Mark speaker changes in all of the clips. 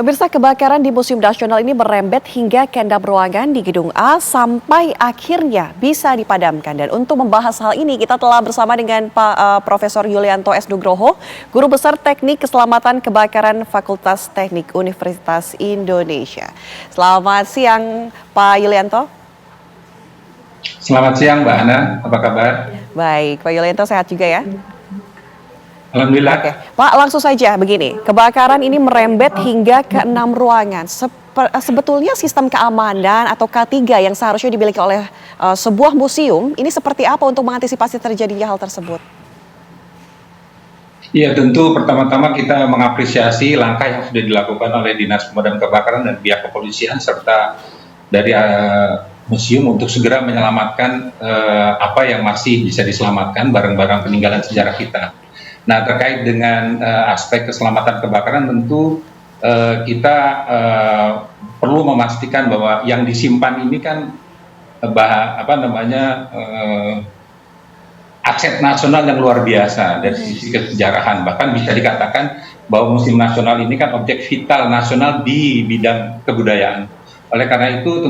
Speaker 1: Pemirsa, kebakaran di Museum Nasional ini merembet hingga ke 6 ruangan di Gedung A sampai akhirnya bisa dipadamkan. Dan untuk membahas hal ini kita telah bersama dengan Pak Profesor Yulianto S. Nugroho, Guru Besar Teknik Keselamatan Kebakaran Fakultas Teknik Universitas Indonesia. Selamat siang Pak Yulianto.
Speaker 2: Selamat siang Mbak Ana, apa kabar?
Speaker 1: Baik, Pak Yulianto sehat juga ya?
Speaker 2: Alhamdulillah.
Speaker 1: Oke, Pak, langsung saja begini. Kebakaran ini merembet hingga ke 6 ruangan. Sebetulnya sistem keamanan atau K3 yang seharusnya dimiliki oleh sebuah museum ini seperti apa untuk mengantisipasi terjadinya hal tersebut?
Speaker 2: Ya, tentu pertama-tama kita mengapresiasi langkah yang sudah dilakukan oleh Dinas Pemadam Kebakaran dan pihak kepolisian serta dari museum untuk segera menyelamatkan apa yang masih bisa diselamatkan, barang-barang peninggalan sejarah kita. Nah, terkait dengan aspek keselamatan kebakaran tentu kita perlu memastikan bahwa yang disimpan ini kan aset nasional yang luar biasa dari sisi kesejarahan. Bahkan bisa dikatakan bahwa Museum Nasional ini kan objek vital nasional di bidang kebudayaan. Oleh karena itu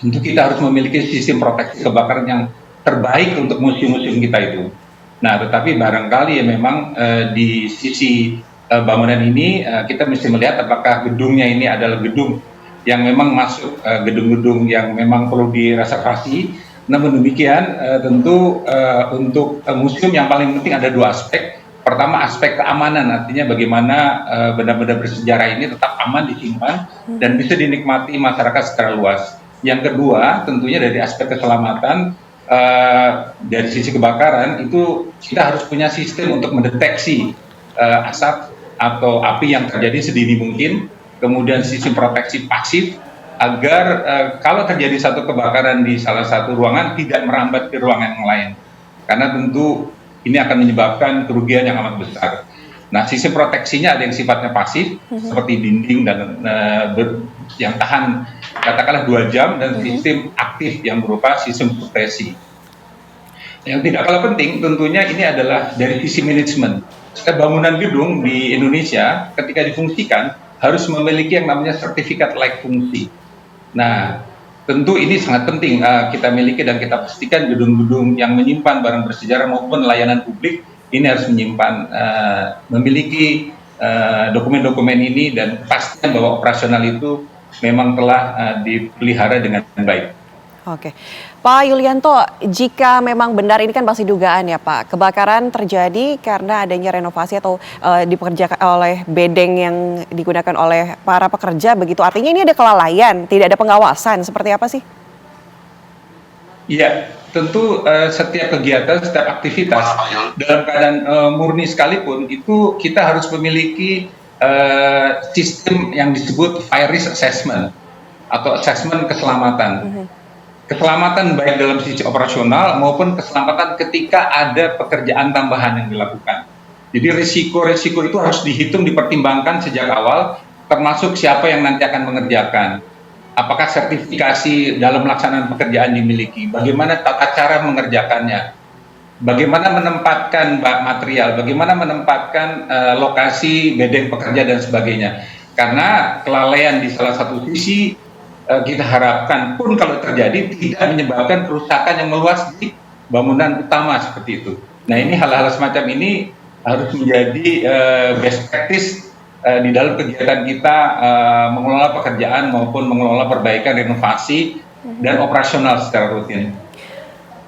Speaker 2: tentu kita harus memiliki sistem proteksi kebakaran yang terbaik untuk museum-museum kita itu. Nah, tetapi barangkali ya memang di sisi bangunan ini kita mesti melihat apakah gedungnya ini adalah gedung yang memang masuk gedung-gedung yang memang perlu direservasi. Namun demikian tentu untuk museum yang paling penting ada dua aspek. Pertama, aspek keamanan, artinya bagaimana benda-benda bersejarah ini tetap aman disimpan dan bisa dinikmati masyarakat secara luas. Yang kedua, tentunya dari aspek keselamatan. Dari sisi kebakaran itu kita harus punya sistem untuk mendeteksi asap atau api yang terjadi sedini mungkin, kemudian sistem proteksi pasif agar kalau terjadi satu kebakaran di salah satu ruangan tidak merambat ke ruangan yang lain, karena tentu ini akan menyebabkan kerugian yang amat besar. Nah, sistem proteksinya ada yang sifatnya pasif seperti dinding dan yang tahan katakanlah 2 jam, dan sistem aktif yang berupa sistem supresi. Yang tidak kalah penting tentunya ini adalah dari sisi manajemen. Bangunan gedung di Indonesia ketika difungsikan harus memiliki yang namanya sertifikat layak fungsi. Nah, tentu ini sangat penting kita miliki dan kita pastikan gedung-gedung yang menyimpan barang bersejarah maupun layanan publik ini harus menyimpan, memiliki dokumen-dokumen ini dan pastikan bahwa operasional itu memang telah dipelihara dengan baik.
Speaker 1: Oke, Pak Yulianto, jika memang benar ini kan masih dugaan ya Pak, kebakaran terjadi karena adanya renovasi atau dipekerjakan oleh bedeng yang digunakan oleh para pekerja begitu, artinya ini ada kelalaian, tidak ada pengawasan, seperti apa sih?
Speaker 2: Iya, tentu setiap kegiatan, setiap aktivitas dalam keadaan murni sekalipun itu kita harus memiliki sistem yang disebut fire risk assessment atau assessment keselamatan. Keselamatan baik dalam sisi operasional maupun keselamatan ketika ada pekerjaan tambahan yang dilakukan. Jadi risiko-risiko itu harus dihitung, dipertimbangkan sejak awal, termasuk siapa yang nanti akan mengerjakan. Apakah sertifikasi dalam pelaksanaan pekerjaan dimiliki, bagaimana tata cara mengerjakannya, bagaimana menempatkan material, bagaimana menempatkan lokasi bedeng pekerja dan sebagainya. Karena kelalaian di salah satu sisi kita harapkan pun kalau terjadi tidak menyebabkan kerusakan yang meluas di bangunan utama seperti itu. Nah, ini hal-hal semacam ini harus menjadi best practice di dalam kegiatan kita mengelola pekerjaan maupun mengelola perbaikan, renovasi dan operasional secara rutin.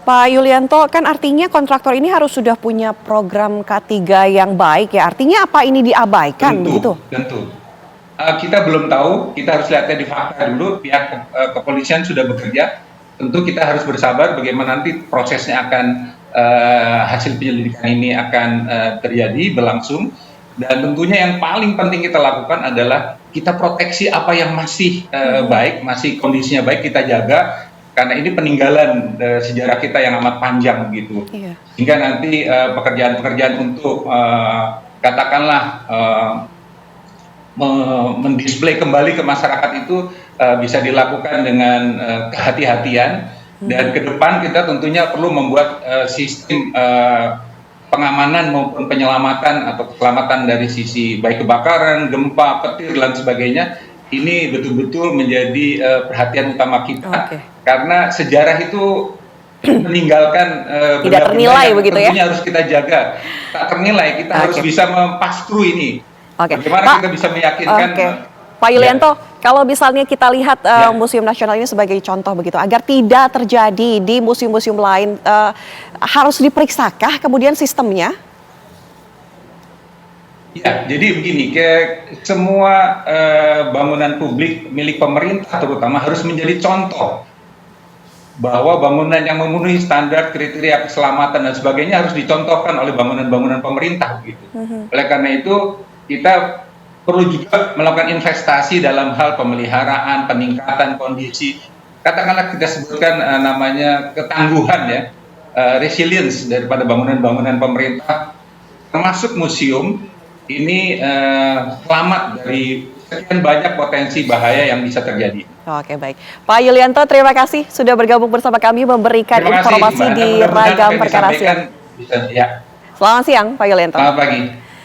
Speaker 1: Pak Yulianto, kan artinya kontraktor ini harus sudah punya program K3 yang baik ya, artinya apa ini diabaikan begitu?
Speaker 2: Tentu. Kita belum tahu, kita harus lihatnya di fakta dulu, pihak kepolisian sudah bekerja, tentu kita harus bersabar bagaimana nanti prosesnya akan, hasil penyelidikan ini akan terjadi, berlangsung, dan tentunya yang paling penting kita lakukan adalah kita proteksi apa yang masih baik, masih kondisinya baik, kita jaga, karena ini peninggalan sejarah kita yang amat panjang gitu. Iya. Sehingga nanti pekerjaan-pekerjaan untuk katakanlah mendisplay kembali ke masyarakat itu bisa dilakukan dengan kehati-hatian, dan ke depan kita tentunya perlu membuat sistem pengamanan maupun penyelamatan atau keselamatan dari sisi baik kebakaran, gempa, petir dan sebagainya, ini betul-betul menjadi perhatian utama kita.
Speaker 1: Oke.
Speaker 2: Karena sejarah itu meninggalkan
Speaker 1: Tidak ternilai
Speaker 2: yang
Speaker 1: begitu ya?
Speaker 2: tentunya harus kita jaga. Tak ternilai, kita harus bisa mempas-through ini.
Speaker 1: Oke.
Speaker 2: Bagaimana
Speaker 1: Pak,
Speaker 2: kita bisa meyakinkan
Speaker 1: oke. Pak Yulianto, kalau misalnya kita lihat
Speaker 2: Ya.
Speaker 1: Museum Nasional ini sebagai contoh begitu, agar tidak terjadi di museum-museum lain, harus diperiksakah kemudian sistemnya?
Speaker 2: Ya, jadi begini, semua bangunan publik milik pemerintah terutama harus menjadi contoh bahwa bangunan yang memenuhi standar kriteria keselamatan dan sebagainya harus dicontohkan oleh bangunan-bangunan pemerintah gitu. Oleh karena itu kita perlu juga melakukan investasi dalam hal pemeliharaan, peningkatan kondisi, katakanlah kita sebutkan namanya ketangguhan ya, resilience daripada bangunan-bangunan pemerintah, termasuk museum ini selamat dari sekian banyak potensi bahaya yang bisa terjadi.
Speaker 1: Oke, baik. Pak Yulianto, terima kasih sudah bergabung bersama kami memberikan
Speaker 2: Terima kasih,
Speaker 1: informasi
Speaker 2: Mbak.
Speaker 1: di
Speaker 2: Mudah-mudahan apa
Speaker 1: Ragam
Speaker 2: yang
Speaker 1: Perkara
Speaker 2: disampaikan
Speaker 1: Siang.
Speaker 2: bisa, ya.
Speaker 1: Selamat siang, Pak Yulianto.
Speaker 2: Selamat pagi.